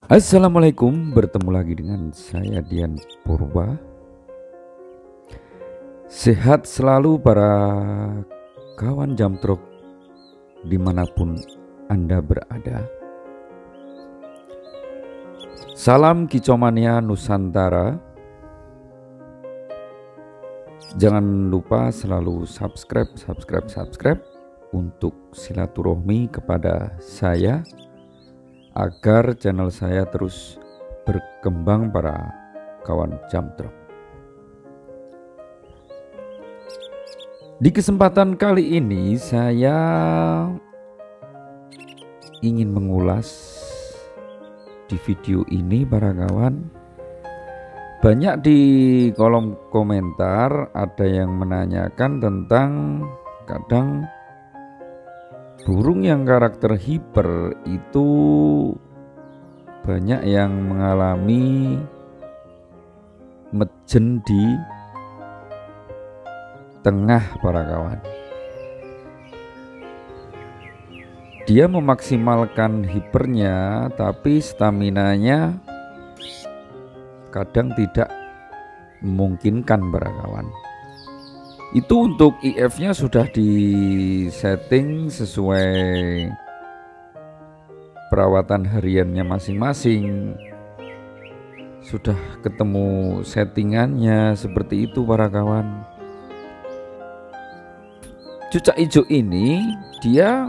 Assalamualaikum, bertemu lagi dengan saya Dian Purba. Sehat selalu para kawan Jamtrok dimanapun Anda berada. Salam Kicomania Nusantara. Jangan lupa selalu subscribe untuk silaturahmi kepada saya, agar channel saya terus berkembang para kawan Jamtrok. Di kesempatan kali ini saya ingin mengulas di video ini para kawan. Banyak di kolom komentar ada yang menanyakan tentang kadang burung yang karakter hiper itu banyak yang mengalami mejen di tengah para kawan. Dia memaksimalkan hipernya tapi staminanya kadang tidak memungkinkan para kawan. Itu untuk IF-nya sudah disetting sesuai perawatan hariannya masing-masing. Sudah ketemu settingannya seperti itu para kawan. Cucak hijau ini dia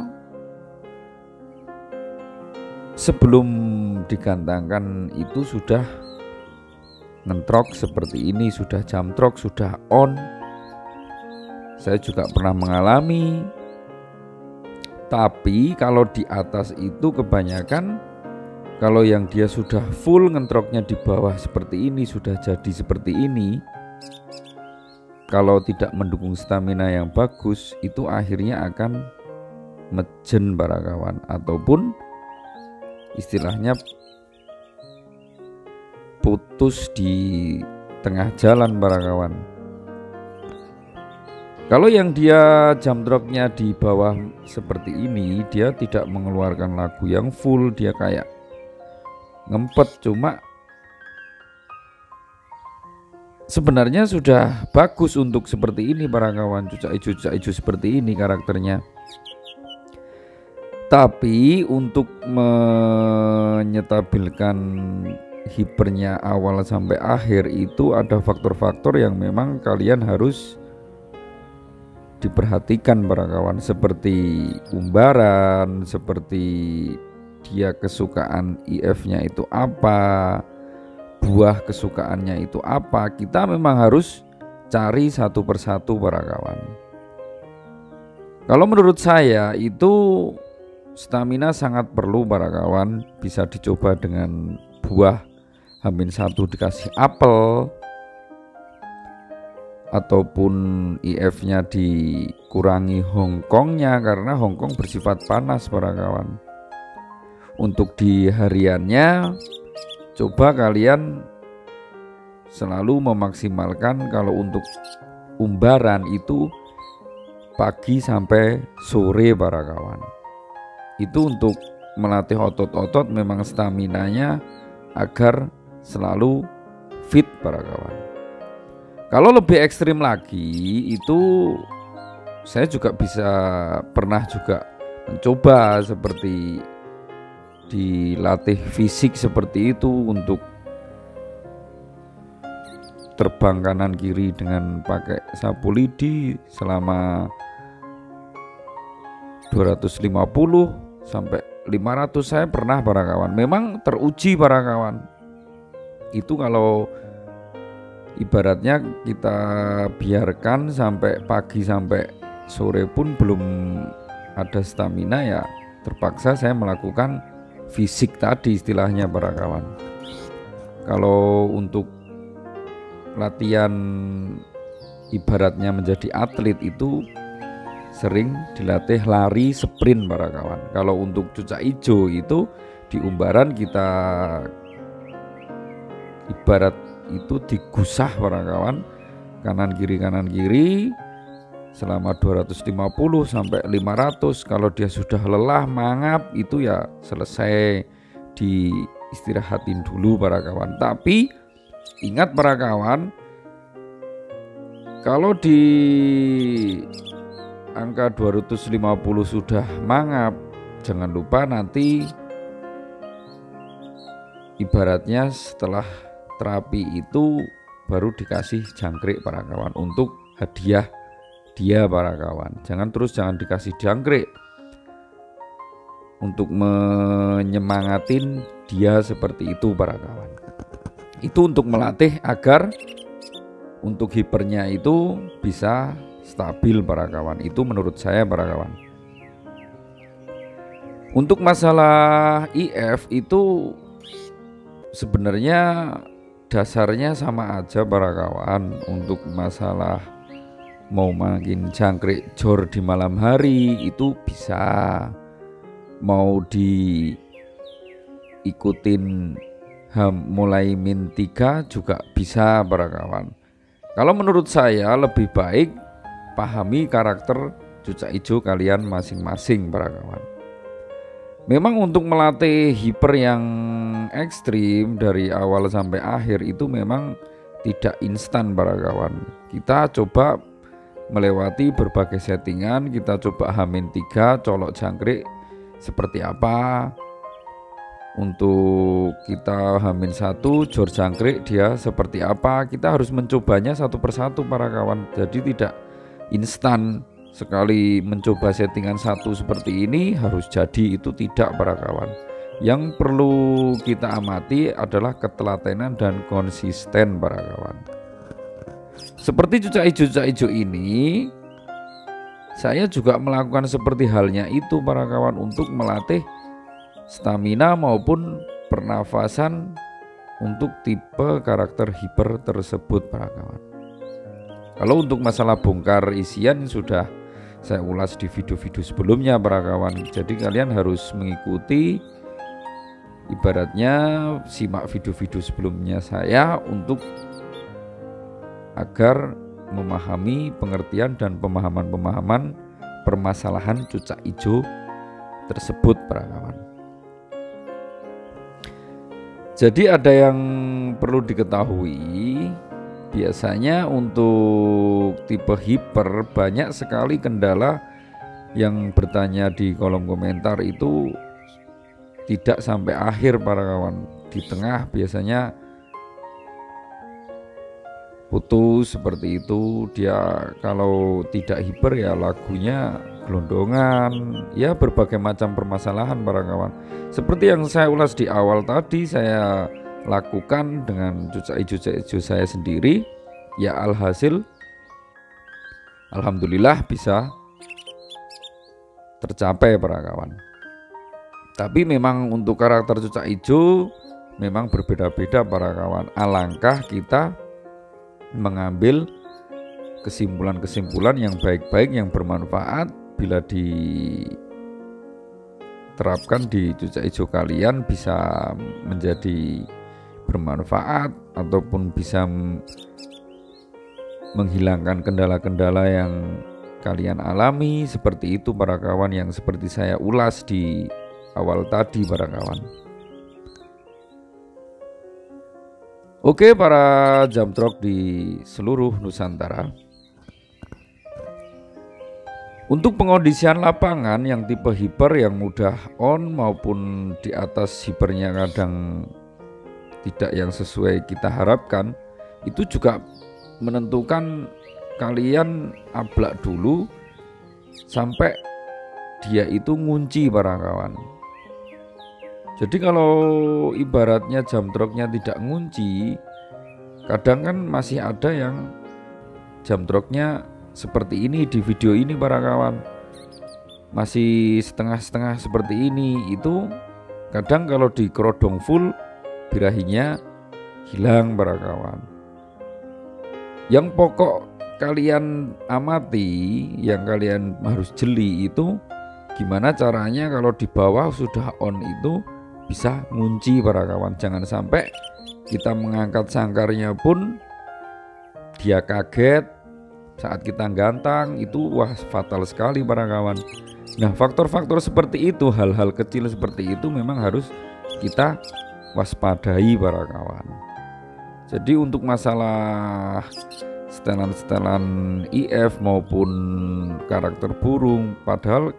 sebelum digantangkan itu sudah ngentrok seperti ini, sudah jamtrok, sudah on. Saya juga pernah mengalami. Tapi kalau di atas itu kebanyakan, kalau yang dia sudah full ngentroknya di bawah seperti ini, sudah jadi seperti ini, kalau tidak mendukung stamina yang bagus, itu akhirnya akan mejen para kawan, ataupun istilahnya putus di tengah jalan para kawan. Kalau yang dia jamtroknya di bawah seperti ini, dia tidak mengeluarkan lagu yang full, dia kayak ngempet. Cuma sebenarnya sudah bagus untuk seperti ini para kawan, cucak hijau seperti ini karakternya. Tapi untuk menyetabilkan hipernya awal sampai akhir itu ada faktor-faktor yang memang kalian harus diperhatikan para kawan, seperti umbaran, seperti dia kesukaan IF-nya itu apa, buah kesukaannya itu apa. Kita memang harus cari satu persatu para kawan. Kalau menurut saya itu stamina sangat perlu para kawan, bisa dicoba dengan buah H-1 dikasih apel, ataupun IF-nya dikurangi Hongkongnya, karena Hongkong bersifat panas para kawan. Untuk di hariannya coba kalian selalu memaksimalkan, kalau untuk umbaran itu pagi sampai sore para kawan. Itu untuk melatih otot-otot, memang staminanya agar selalu fit para kawan. Kalau lebih ekstrim lagi itu saya juga pernah juga mencoba seperti dilatih fisik seperti itu, untuk terbang kanan kiri dengan pakai sapu lidi selama 250 sampai 500 saya pernah para kawan. Memang teruji para kawan. Itu kalau ibaratnya kita biarkan sampai pagi sampai sore pun belum ada stamina, ya terpaksa saya melakukan fisik tadi istilahnya para kawan. Kalau untuk latihan ibaratnya menjadi atlet itu sering dilatih lari sprint para kawan. Kalau untuk cucak hijau itu di umbaran kita ibarat itu digusah para kawan, kanan kiri selama 250 sampai 500. Kalau dia sudah lelah mangap itu ya selesai, di istirahatin dulu para kawan. Tapi ingat para kawan, kalau di angka 250 sudah mangap, jangan lupa nanti ibaratnya setelah terapi itu baru dikasih jangkrik para kawan untuk hadiah dia para kawan. Jangan dikasih jangkrik untuk menyemangatin dia seperti itu para kawan. Itu untuk melatih agar untuk hipernya itu bisa stabil para kawan. Itu menurut saya para kawan. Untuk masalah IF itu sebenarnya dasarnya sama aja para kawan. Untuk masalah mau makin jangkrik jor di malam hari itu bisa, mau diikutin mulai min 3 juga bisa para kawan. Kalau menurut saya lebih baik pahami karakter cucak hijau kalian masing-masing para kawan. Memang untuk melatih hiper yang ekstrim dari awal sampai akhir itu memang tidak instan para kawan. Kita coba melewati berbagai settingan, kita coba H-3 colok jangkrik seperti apa. Untuk kita H-1 jor jangkrik dia seperti apa, kita harus mencobanya satu persatu para kawan. Jadi tidak instan sekali mencoba settingan satu seperti ini harus jadi, itu tidak para kawan. Yang perlu kita amati adalah ketelatenan dan konsisten para kawan. Seperti cucak hijau ini, saya juga melakukan seperti halnya itu para kawan untuk melatih stamina maupun pernafasan untuk tipe karakter hiper tersebut para kawan. Kalau untuk masalah bongkar isian sudah saya ulas di video-video sebelumnya para kawan. Jadi kalian harus mengikuti, ibaratnya simak video-video sebelumnya saya untuk agar memahami pengertian dan pemahaman permasalahan cucak hijau tersebut para kawan. Jadi ada yang perlu diketahui, biasanya untuk tipe hiper banyak sekali kendala yang bertanya di kolom komentar itu tidak sampai akhir para kawan. Di tengah biasanya putus seperti itu. Dia kalau tidak hiper ya lagunya gelondongan, ya berbagai macam permasalahan para kawan. Seperti yang saya ulas di awal tadi, saya lakukan dengan cucak hijau saya sendiri, ya alhasil alhamdulillah bisa tercapai para kawan. Tapi memang untuk karakter cucak hijau memang berbeda-beda para kawan. Alangkah kita mengambil kesimpulan-kesimpulan yang baik-baik, yang bermanfaat. Bila diterapkan di cucak hijau kalian bisa menjadi bermanfaat ataupun bisa menghilangkan kendala-kendala yang kalian alami, seperti itu para kawan, yang seperti saya ulas di awal tadi para kawan. Oke para jamtrok di seluruh Nusantara, untuk pengondisian lapangan yang tipe hiper yang mudah on maupun di atas hipernya kadang tidak yang sesuai kita harapkan, itu juga menentukan kalian ablak dulu sampai dia itu ngunci para kawan. Jadi kalau ibaratnya jamtroknya tidak ngunci, kadang kan masih ada yang jamtroknya seperti ini di video ini para kawan, masih setengah-setengah seperti ini. Itu kadang kalau di kerodong full birahinya hilang para kawan. Yang pokok kalian amati, yang kalian harus jeli itu gimana caranya kalau di bawah sudah on itu bisa ngunci para kawan. Jangan sampai kita mengangkat sangkarnya pun dia kaget saat kita gantang, itu wah fatal sekali para kawan. Nah faktor-faktor seperti itu, hal-hal kecil seperti itu memang harus kita waspadai para kawan. Jadi untuk masalah setelan-setelan IF maupun karakter burung, padahal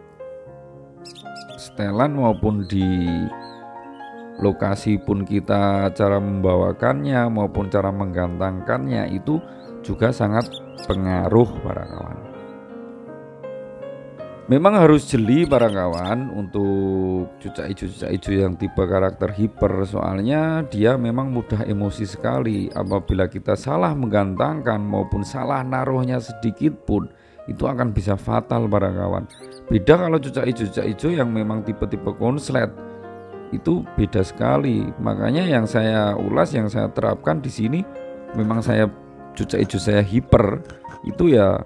setelan maupun di lokasi pun kita cara membawakannya maupun cara menggantangkannya itu juga sangat pengaruh para kawan. Memang harus jeli para kawan untuk cucak ijo yang tipe karakter hiper, soalnya dia memang mudah emosi sekali. Apabila kita salah menggantangkan maupun salah naruhnya sedikit pun itu akan bisa fatal para kawan. Beda kalau cucak ijo yang memang tipe-tipe konslet, itu beda sekali. Makanya yang saya ulas, yang saya terapkan di sini, memang saya cucak ijo saya hiper itu ya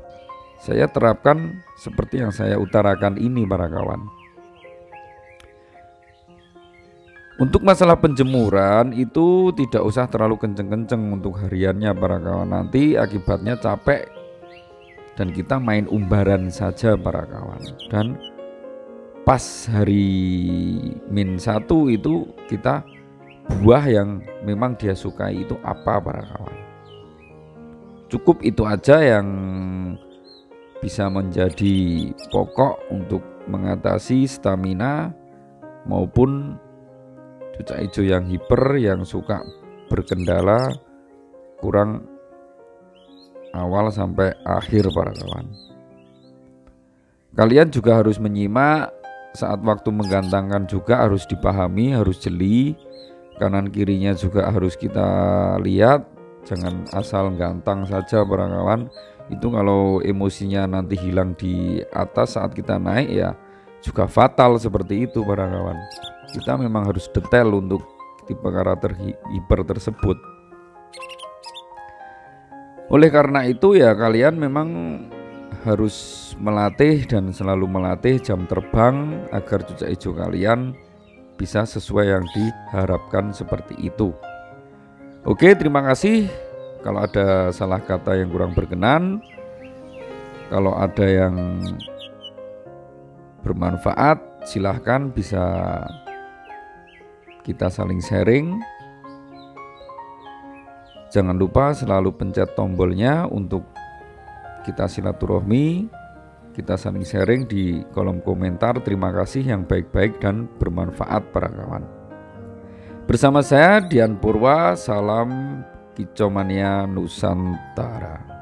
saya terapkan seperti yang saya utarakan ini para kawan. Untuk masalah penjemuran itu tidak usah terlalu kenceng-kenceng untuk hariannya para kawan. Nanti akibatnya capek dan kita main umbaran saja para kawan. Dan pas hari -1 itu kita buah yang memang dia sukai itu apa para kawan. Cukup itu aja yang bisa menjadi pokok untuk mengatasi stamina maupun cucak hijau yang hiper yang suka berkendala kurang awal sampai akhir para kawan. Kalian juga harus menyimak saat waktu menggantangkan, juga harus dipahami, harus jeli, kanan kirinya juga harus kita lihat, jangan asal gantang saja para kawan. Itu kalau emosinya nanti hilang di atas saat kita naik ya juga fatal seperti itu para kawan. Kita memang harus detail untuk tipe karakter hiper tersebut. Oleh karena itu ya kalian memang harus melatih dan selalu melatih jam terbang agar cucak hijau kalian bisa sesuai yang diharapkan seperti itu. Oke, terima kasih. Kalau ada salah kata yang kurang berkenan, kalau ada yang bermanfaat, silahkan bisa kita saling sharing. Jangan lupa selalu pencet tombolnya untuk kita silaturahmi, kita saling sharing di kolom komentar. Terima kasih yang baik-baik dan bermanfaat para kawan. Bersama saya Dian Purwa, salam Kicomania Nusantara.